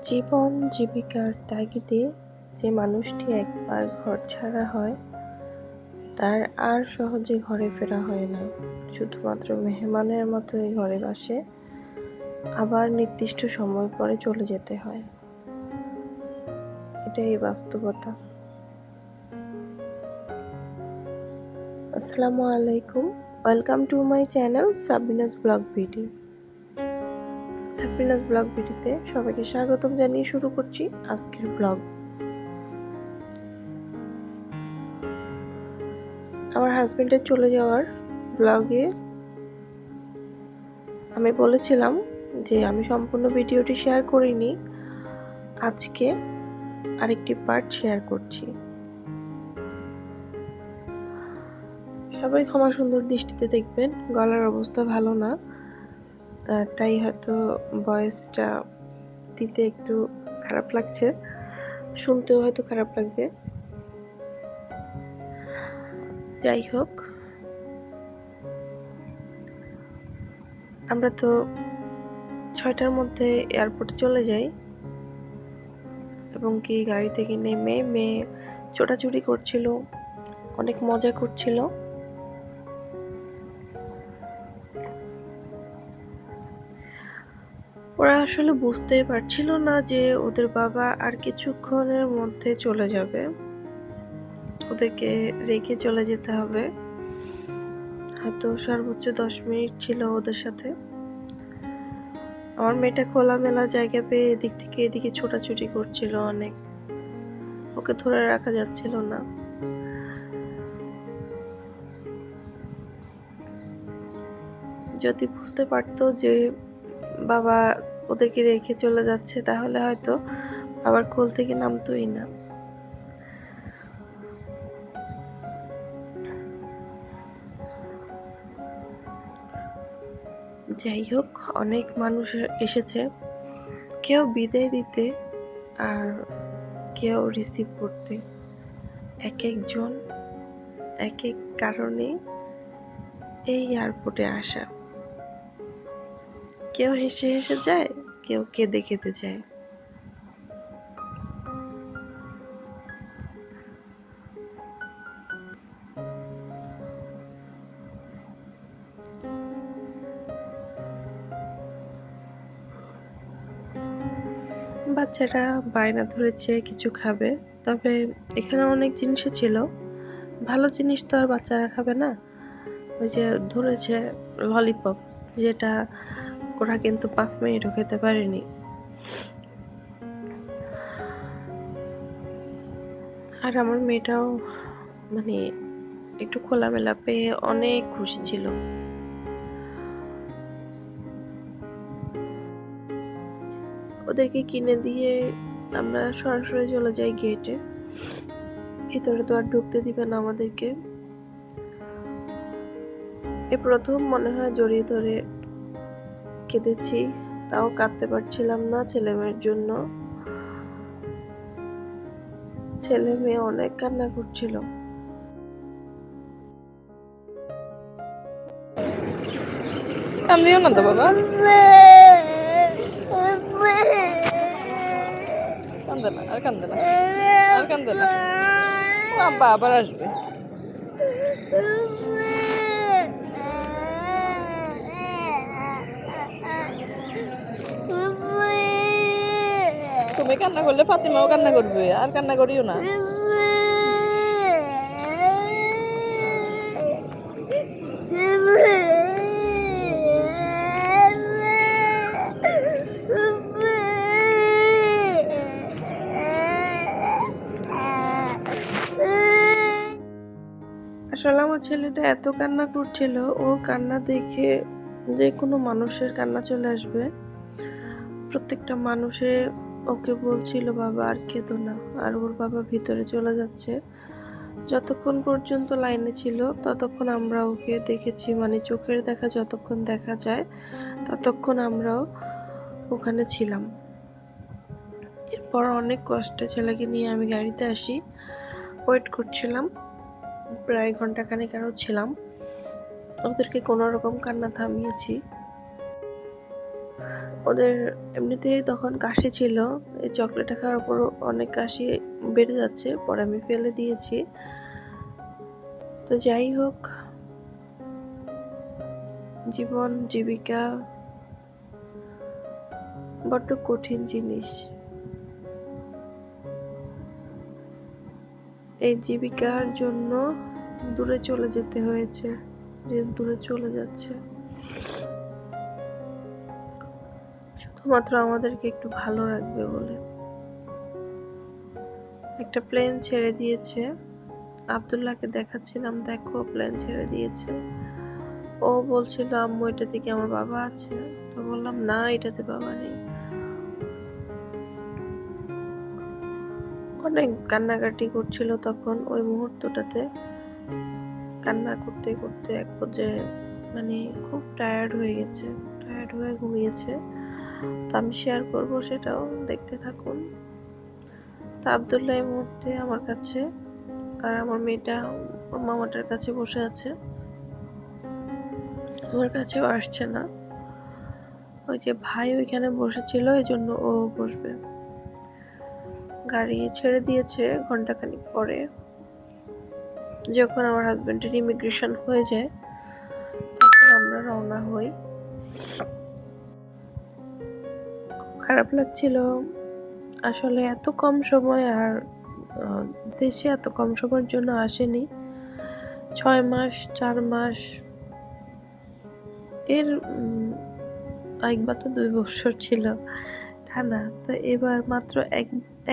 জীবন জীবিকার তাগিদে যে মানুষটি একবার ঘর ছাড়া হয় তার আর সহজে ঘরে ফেরা হয় না। শুধুমাত্র মেহমানের মতো এই ঘরে বসে, আবার নির্দিষ্ট সময় পরে চলে যেতে হয়। এটাই বাস্তবতা। আসসালামু আলাইকুম, welcome to my channel Sabrina's blog ভিডি। সাবরিনাস ব্লগ ভিডিতে সবাইকে স্বাগতম জানিয়ে শুরু করছি আজকের ব্লগ। আমার হাজবেন্ডের চলে যাওয়ার ব্লগে আমি বলেছিলাম যে আমি সম্পূর্ণ ভিডিওটি শেয়ার করিনি, আজকে আরেকটি পার্ট শেয়ার করছি। সবাই ক্ষমা সুন্দর দৃষ্টিতে দেখবেন, গলার অবস্থা ভালো না, তাই হয়তো ভয়েসটা দিতে একটু খারাপ লাগছে, শুনতেও হয়তো খারাপ লাগবে। যাই হোক, আমরা তো 6টার মধ্যে এয়ারপোর্টে চলে যাই এবং কি গাড়ি থেকে নেমে মেয়ে ছোটাছুটি করছিল, অনেক মজা করছিল। ওরা আসলে বুঝতেই পারছিল না যে ওদের বাবা আর কিছুক্ষণের মধ্যে চলে যাবে, ওদেরকে রেখে চলে যেতে হবে। হয়তো সর্বোচ্চ 10 মিনিট ছিল ওদের সাথে। আমার মেয়েটা খোলামেলা জায়গা পেয়ে এদিক থেকে এদিকে ছোটাছুটি করছিল অনেক, ওকে ধরে রাখা যাচ্ছিল না। যদি বুঝতে পারতো যে বাবা ওদেরকে রেখে চলে যাচ্ছে তাহলে হয়তো বাবার কোল থেকে নামতোই না। যাই হোক, অনেক মানুষ এসেছে, কেউ বিদায় দিতে আর কেউ রিসিভ করতে। এক একজন এক এক কারণে এই এয়ারপোর্টে আসা। কেউ হেসে হেসে যায়, কেউ কেঁদে কেঁদে যায়। বাচ্চারা বায়না ধরেছে কিছু খাবে, তবে এখানে অনেক জিনিসই ছিল, ভালো জিনিস তো আর বাচ্চারা খাবে না। ওই যে ধরেছে ললিপপ, যেটা ওরা কিন্তু 5 মিনিটও খেতে পারেনি। আর আমার মেয়েটাও মানে একটু খোলামেলা পেয়ে অনেক খুশি ছিল। ওদেরকে কিনে দিয়ে আমরা সরাসরি চলে যাই গেটে। ভিতরে তো আর ঢুকতে দিবে না আমাদেরকে। এ প্রথম মনে হয় জড়িয়ে ধরে কেঁদেছি, তাও কাঁদতে পারছিলাম না ছেলে মেয়ের জন্য। ছেলে মেয়ে অনেক কান্না করছিল। কান্দিও না তো বাবা, কান্দে না, আর কান্দে না, আর কান্দে না। আব্বা আবার আসবে। তুমি কান্না করলে ফাতিমাও কান্না করবে, আর কান্না করিও না। আসলে আমার ছেলেটা এত কান্না করছিল, ওর কান্না দেখে যে কোনো মানুষের কান্না চলে আসবে। প্রত্যেকটা মানুষে ওকে বলছিল বাবা আর কেঁদো না, আর ওর বাবা ভিতরে চলে যাচ্ছে। যতক্ষণ পর্যন্ত লাইনে ছিল ততক্ষণ আমরা ওকে দেখেছি, মানে চোখের দেখা যতক্ষণ দেখা যায় ততক্ষণ আমরাও ওখানে ছিলাম। এরপর অনেক কষ্টে ছেলেকে নিয়ে আমি গাড়িতে আসি, ওয়েট করছিলাম, প্রায় ঘন্টাখানেক আরও ছিলাম। ওদেরকে কোনো রকম কান্না থামিয়েছি। ওদের এমনিতেই তখন কাশি ছিল, এই চকলেটটা খাওয়ার পর অনেক কাশি বেড়ে যাচ্ছে, পরে আমি ফেলে দিয়েছি। তো যাই হোক, জীবন জীবিকা বড্ড কঠিন জিনিস। এই জীবিকার জন্য দূরে চলে যেতে হয়েছে, যে দূরে চলে যাচ্ছে শুধুমাত্র আমাদেরকে একটু ভালো রাখবে বলে। একটা প্লেন ছেড়ে দিয়েছে, আব্দুল্লাহকে দেখাচ্ছিলাম, দেখো প্লেন ছেড়ে দিয়েছে। ও বলছিল আম্মু এটাতে কি আমার বাবা আছে? তো বললাম না, এটাতে বাবা নেই। অনেক কান্নাকাটি করছিল তখন, ওই মুহূর্তটাতে কান্না করতে করতে এক পর্যায়ে মানে খুব টায়ার্ড হয়ে গেছে, টায়ার্ড হয়ে ঘুমিয়েছে। তো আমি শেয়ার করব, সেটাও দেখতে থাকুন। তো আব্দুল্লাহ এই মুহূর্তে আমার কাছে, আর আমার মেয়েটা ওর মামাটার কাছে বসে আছে, আমার কাছেও আসছে না। ওই যে ভাই ওইখানে বসেছিল, এই জন্য ও বসবে। গাড়ি ছেড়ে দিয়েছে ঘন্টাখানিক পরে। যখন আমার হাজবেন্ডের ইমিগ্রেশন হয়ে যায় তখন আমরা রওনা হই। খুব খারাপ লাগছিল আসলে, এত কম সময়, আর দেশে এত কম সময়ের জন্য আসেনি। 6 মাস 4 মাস এর একবার তো 2 বছর ছিল টানা। তো এবার মাত্র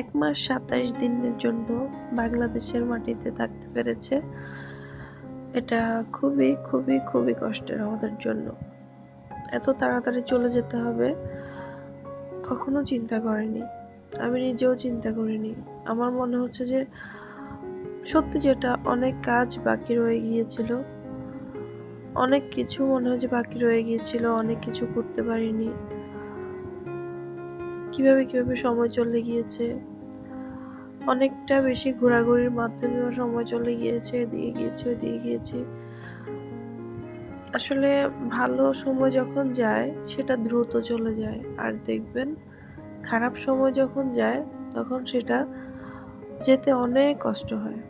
এক মাস 27 দিনের জন্য বাংলাদেশের মাটিতে থাকতে পেরেছে। এটা খুবই খুবই খুবই কষ্টের আমাদের জন্য। এত তাড়াতাড়ি চলে যেতে হবে কখনো চিন্তা করিনি, আমি নিজেও চিন্তা করিনি। আমার মনে হচ্ছে যে সত্যি, যেটা অনেক কাজ বাকি রয়ে গিয়েছিল, অনেক কিছু মনে হয় যে বাকি রয়ে গিয়েছিল, অনেক কিছু করতে পারিনি। কিভাবে কিভাবে সময় চলে গিয়েছে, অনেকটা বেশি ঘোরাঘুরির মাধ্যমেও সময় চলে গিয়েছে, এদিকে গিয়েছে ওদিকে গিয়েছে। আসলে ভালো সময় যখন যায় সেটা দ্রুত চলে যায়, আর দেখবেন খারাপ সময় যখন যায় তখন সেটা যেতে অনেক কষ্ট হয়।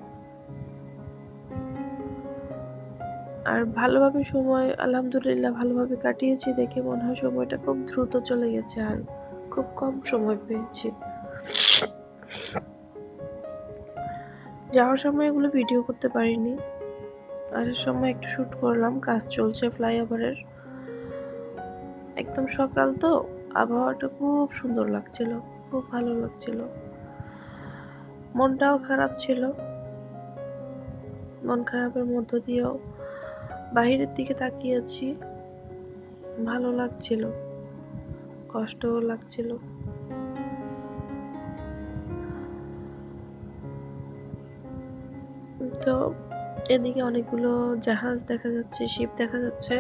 আর ভালোভাবে সময় আলহামদুলিল্লাহ ভালোভাবে কাটিয়েছি দেখে মনে হয় সময়টা খুব দ্রুত চলে গেছে, আর খুব কম সময় পেয়েছি। যাওয়ার সময় এগুলো ভিডিও করতে পারিনি, আসার সময় একটু শ্যুট করলাম, কাজ চলছে ফ্লাইওভারের। একদম সকাল তো, আবহাওয়াটা খুব সুন্দর লাগছিল, খুব ভালো লাগছিল। মনটাও খারাপ ছিল, মন খারাপের মধ্য দিয়েও বাহিরের দিকে তাকিয়েছি, ভালো লাগছিল, কষ্টও লাগছিল। তো এদিকে অনেকগুলো জাহাজ দেখা যাচ্ছে, শিপ দেখা যাচ্ছে।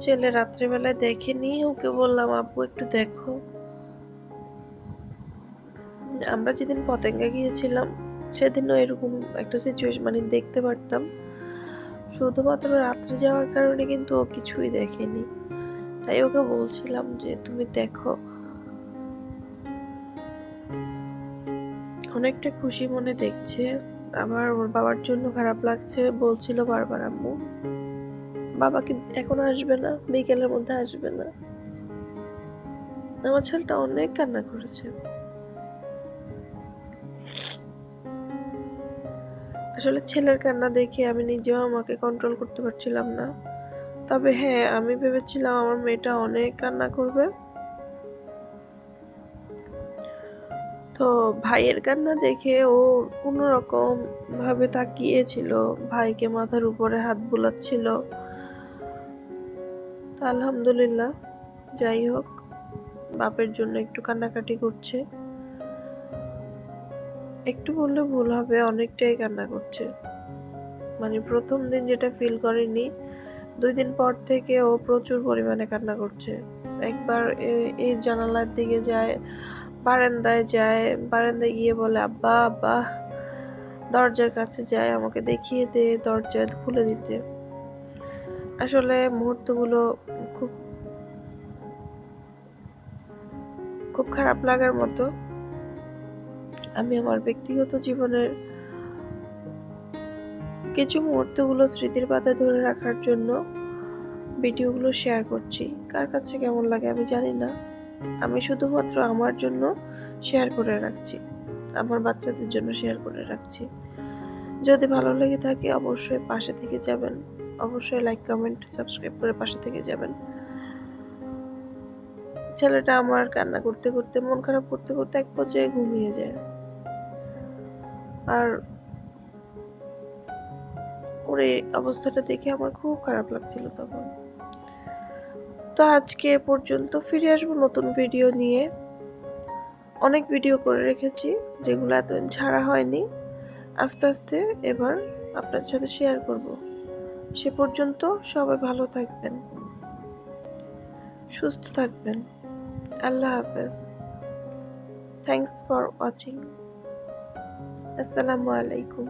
ছেলে রাত্রেবেলায় দেখেনি, ওকে বললাম আব্বু একটু দেখো। আমরা যেদিন পতেঙ্গা গিয়েছিলাম সেদিনও এরকম একটা সিচুয়েশন মানে দেখতে পারতাম, শুধুমাত্র রাত্রে যাওয়ার কারণে কিন্তু ও কিছুই দেখেনি। তাই ওকে বলছিলাম যে তুমি দেখো। অনেকটা খুশি মনে দেখছে, আবার ওর বাবার জন্য খারাপ লাগছে, বলছিল বারবার আম্মু বাবা কি এখন আসবে না, বিকেলের মধ্যে আসবে না। আমার ছেলেটা অনেক কান্না করেছে। আসলে ছেলের কান্না দেখে আমি নিজেও আমাকে কন্ট্রোল করতে পারছিলাম না। তবে হ্যাঁ, আমি ভেবেছিলাম আমার মেয়েটা অনেক কান্না করবে। তো ভাইয়ের কান্না দেখে ও অন্যরকম ভাবে তাকিয়েছিল, ভাইকে মাথার উপরে হাত বুলাচ্ছিল। তো আলহামদুলিল্লাহ, যাই হোক, বাপের জন্য একটু কান্নাকাটি করছে। একটু বললে ভুল হবে, অনেকটাই কান্না করছে। মানে প্রথম দিন যেটা ফিল করেনি, 2 দিন পর থেকে ও প্রচুর পরিমাণে কান্না করছে। একবার এই জানালার দিকে যায়, বারান্দায় যায়, বারান্দায় গিয়ে বলে আব্বা আব্বা, দরজার কাছে যায় আমাকে দেখিয়ে দে, দরজা খুলে দিতে। আসলে মুহূর্তগুলো খুব খুব খারাপ লাগার মতো। আমি আমার ব্যক্তিগত জীবনের কিছু মুহূর্তগুলো স্মৃতির পাতায় ধরে রাখার জন্য ভিডিওগুলো শেয়ার করছি। কার কাছে কেমন লাগে আমি জানি না। আমি শুধুমাত্র আমার জন্য শেয়ার করে রাখছি, আমার বাচ্চাদের জন্য শেয়ার করে রাখছি। যদি ভালো লেগে থাকে অবশ্যই পাশে থেকে যাবেন, অবশ্যই লাইক, কমেন্ট, সাবস্ক্রাইব করে পাশে থেকে যাবেন। ছেলেটা আমার কান্না করতে করতে, মন খারাপ করতে করতে এক পর্যায়ে ঘুমিয়ে যায়। আর ওর এই অবস্থাটা দেখে আমার খুব খারাপ লাগছিল তখন। তো আজকে এ পর্যন্ত, ফিরে আসবো নতুন ভিডিও নিয়ে। অনেক ভিডিও করে রেখেছি যেগুলো এতদিন ছাড়া হয়নি, আস্তে আস্তে এবার আপনাদের সাথে শেয়ার করব। সে পর্যন্ত সবাই ভালো থাকবেন, সুস্থ থাকবেন। আল্লাহ হাফেজ। Thanks for watching. আসসালামু আলাইকুম।